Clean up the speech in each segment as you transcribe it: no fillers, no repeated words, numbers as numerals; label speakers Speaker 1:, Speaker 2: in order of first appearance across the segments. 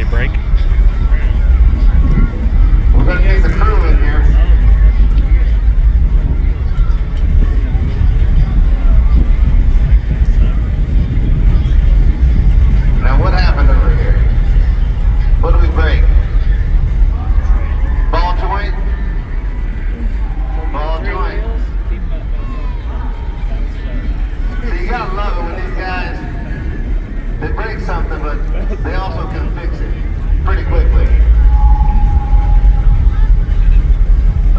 Speaker 1: break?
Speaker 2: We're going to get the crew in here. Now what happened over here? What do we break? Ball joint? Ball joint. So you gotta love it when these guys, they break something, but they also can fix it pretty quickly.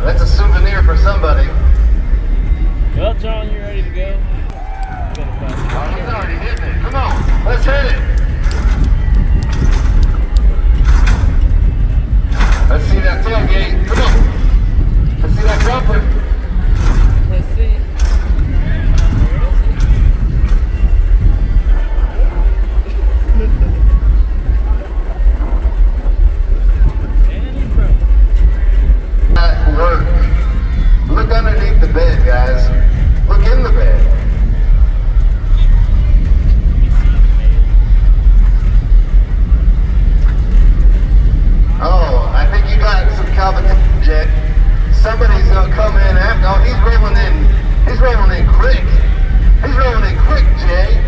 Speaker 2: That's a souvenir for somebody.
Speaker 1: Well, John, you ready to go?
Speaker 2: Oh, he's already hitting it. Come on, let's hit it. Let's see that tailgate. Come on. Let's see that jumper.
Speaker 1: Let's see.
Speaker 2: That work. Look underneath the bed, guys. Look in the bed. Oh, I think you got some competition, Jack. Somebody's gonna come in after. Oh, he's rolling in. He's rolling in quick. He's rolling in quick, Jay.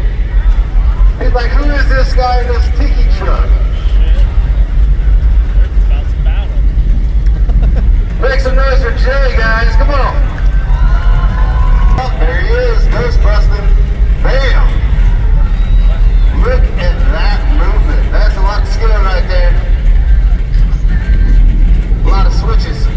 Speaker 2: He's like, who is this guy in this tiki truck?
Speaker 1: About to battle.
Speaker 2: Make some noise for Jay, guys. Come on. Oh, there he is. Ghost busting. Bam. Look at that movement. That's a lot of skill right there. A lot of switches.